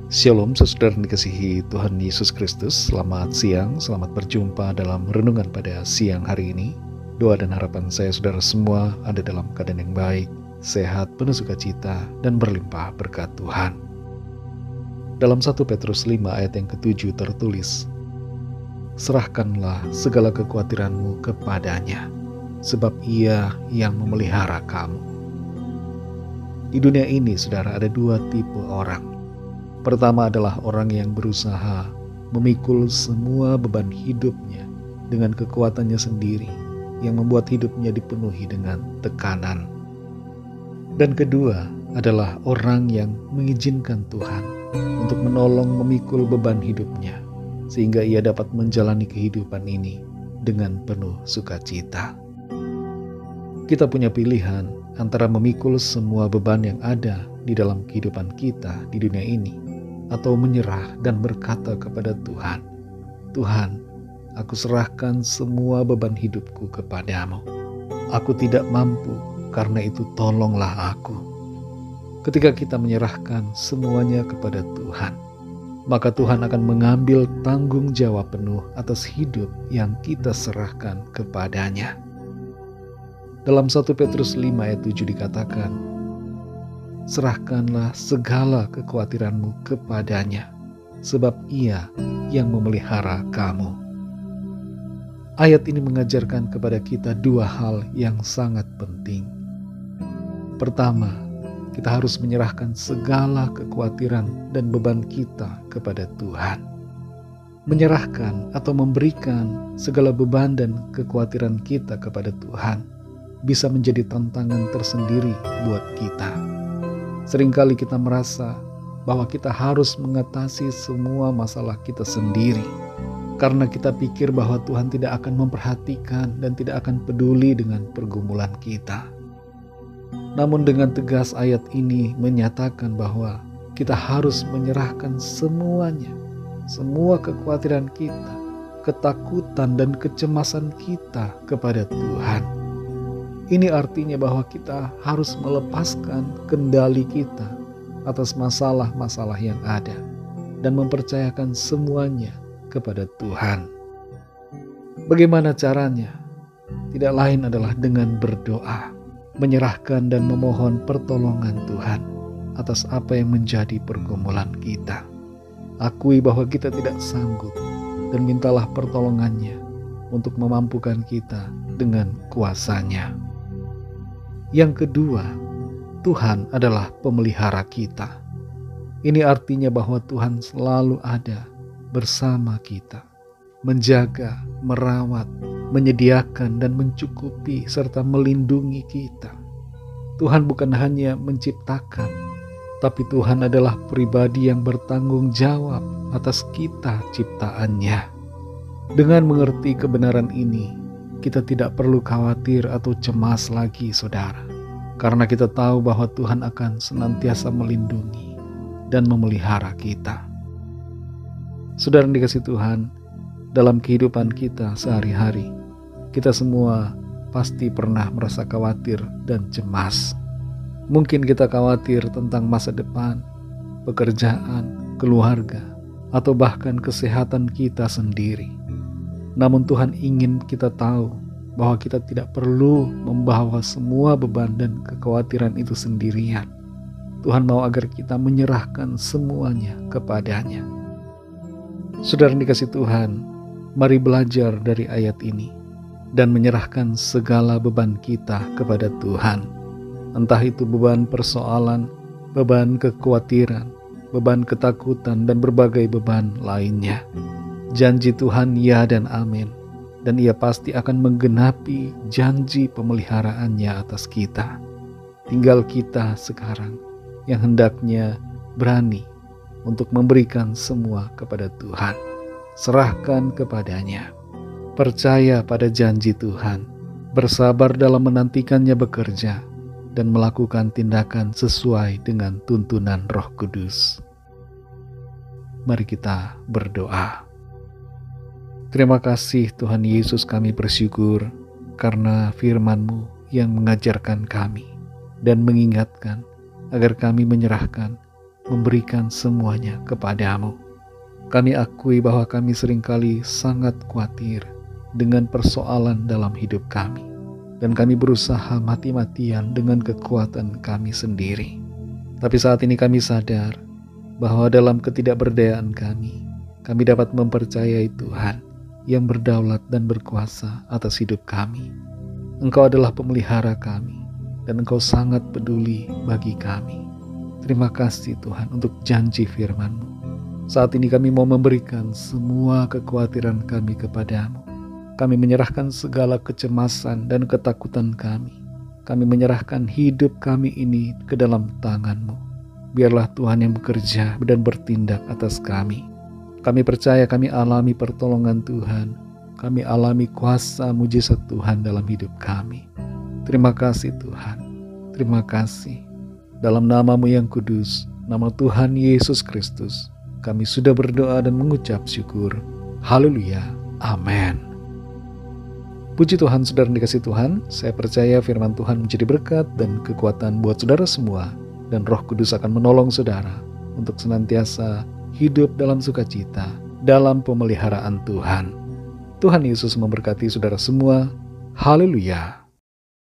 Shalom saudara yang dikasihi Tuhan Yesus Kristus. Selamat siang, selamat berjumpa dalam renungan pada siang hari ini. Doa dan harapan saya saudara semua ada dalam keadaan yang baik, sehat, penuh sukacita, dan berlimpah berkat Tuhan. Dalam 1 Petrus 5 ayat yang ke-7 tertulis, serahkanlah segala kekhawatiranmu kepadanya, sebab Ia yang memelihara kamu. Di dunia ini saudara ada dua tipe orang. Pertama adalah orang yang berusaha memikul semua beban hidupnya dengan kekuatannya sendiri yang membuat hidupnya dipenuhi dengan tekanan. Dan kedua adalah orang yang mengizinkan Tuhan untuk menolong memikul beban hidupnya sehingga ia dapat menjalani kehidupan ini dengan penuh sukacita. Kita punya pilihan antara memikul semua beban yang ada di dalam kehidupan kita di dunia ini, atau menyerah dan berkata kepada Tuhan, Tuhan, aku serahkan semua beban hidupku kepadamu. Aku tidak mampu, karena itu tolonglah aku. Ketika kita menyerahkan semuanya kepada Tuhan, maka Tuhan akan mengambil tanggung jawab penuh atas hidup yang kita serahkan kepadanya. Dalam 1 Petrus 5 ayat 7 dikatakan, serahkanlah segala kekhawatiranmu kepadanya, sebab Ia yang memelihara kamu. Ayat ini mengajarkan kepada kita dua hal yang sangat penting. Pertama, kita harus menyerahkan segala kekhawatiran dan beban kita kepada Tuhan. Menyerahkan atau memberikan segala beban dan kekhawatiran kita kepada Tuhan bisa menjadi tantangan tersendiri buat kita. Seringkali kita merasa bahwa kita harus mengatasi semua masalah kita sendiri karena kita pikir bahwa Tuhan tidak akan memperhatikan dan tidak akan peduli dengan pergumulan kita. Namun dengan tegas ayat ini menyatakan bahwa kita harus menyerahkan semuanya, semua kekhawatiran kita, ketakutan dan kecemasan kita kepada Tuhan. Ini artinya bahwa kita harus melepaskan kendali kita atas masalah-masalah yang ada dan mempercayakan semuanya kepada Tuhan. Bagaimana caranya? Tidak lain adalah dengan berdoa, menyerahkan dan memohon pertolongan Tuhan atas apa yang menjadi pergumulan kita. Akui bahwa kita tidak sanggup dan mintalah pertolongannya untuk memampukan kita dengan kuasa-Nya. Yang kedua, Tuhan adalah pemelihara kita. Ini artinya bahwa Tuhan selalu ada bersama kita, menjaga, merawat, menyediakan dan mencukupi serta melindungi kita. Tuhan bukan hanya menciptakan, tapi Tuhan adalah pribadi yang bertanggung jawab atas kita ciptaannya. Dengan mengerti kebenaran ini, kita tidak perlu khawatir atau cemas lagi, saudara. Karena kita tahu bahwa Tuhan akan senantiasa melindungi dan memelihara kita. Saudara yang dikasihi Tuhan, dalam kehidupan kita sehari-hari, kita semua pasti pernah merasa khawatir dan cemas. Mungkin kita khawatir tentang masa depan, pekerjaan, keluarga, atau bahkan kesehatan kita sendiri. Namun Tuhan ingin kita tahu bahwa kita tidak perlu membawa semua beban dan kekhawatiran itu sendirian. Tuhan mau agar kita menyerahkan semuanya kepadanya. Saudara yang dikasihi Tuhan, mari belajar dari ayat ini dan menyerahkan segala beban kita kepada Tuhan. Entah itu beban persoalan, beban kekhawatiran, beban ketakutan, dan berbagai beban lainnya. Janji Tuhan ya dan amin, dan Ia pasti akan menggenapi janji pemeliharaannya atas kita. Tinggal kita sekarang yang hendaknya berani untuk memberikan semua kepada Tuhan. Serahkan kepadanya, percaya pada janji Tuhan, bersabar dalam menantikannya bekerja, dan melakukan tindakan sesuai dengan tuntunan Roh Kudus. Mari kita berdoa. Terima kasih Tuhan Yesus, kami bersyukur karena firman-Mu yang mengajarkan kami dan mengingatkan agar kami menyerahkan memberikan semuanya kepadamu. Kami akui bahwa kami seringkali sangat khawatir dengan persoalan dalam hidup kami, dan kami berusaha mati-matian dengan kekuatan kami sendiri. Tapi saat ini kami sadar bahwa dalam ketidakberdayaan kami dapat mempercayai Tuhan yang berdaulat dan berkuasa atas hidup kami. Engkau adalah pemelihara kami, dan Engkau sangat peduli bagi kami. Terima kasih Tuhan untuk janji firman-Mu. Saat ini kami mau memberikan semua kekhawatiran kami kepadamu. Kami menyerahkan segala kecemasan dan ketakutan kami. Kami menyerahkan hidup kami ini ke dalam tangan-Mu. Biarlah Tuhan yang bekerja dan bertindak atas kami. Kami percaya kami alami pertolongan Tuhan. Kami alami kuasa mujizat Tuhan dalam hidup kami. Terima kasih Tuhan. Terima kasih. Dalam nama-Mu yang kudus, nama Tuhan Yesus Kristus, kami sudah berdoa dan mengucap syukur. Haleluya. Amin. Puji Tuhan, saudara dikasih Tuhan. Saya percaya firman Tuhan menjadi berkat dan kekuatan buat saudara semua. Dan Roh Kudus akan menolong saudara untuk senantiasa hidup dalam sukacita, dalam pemeliharaan Tuhan. Tuhan Yesus memberkati saudara semua. Haleluya.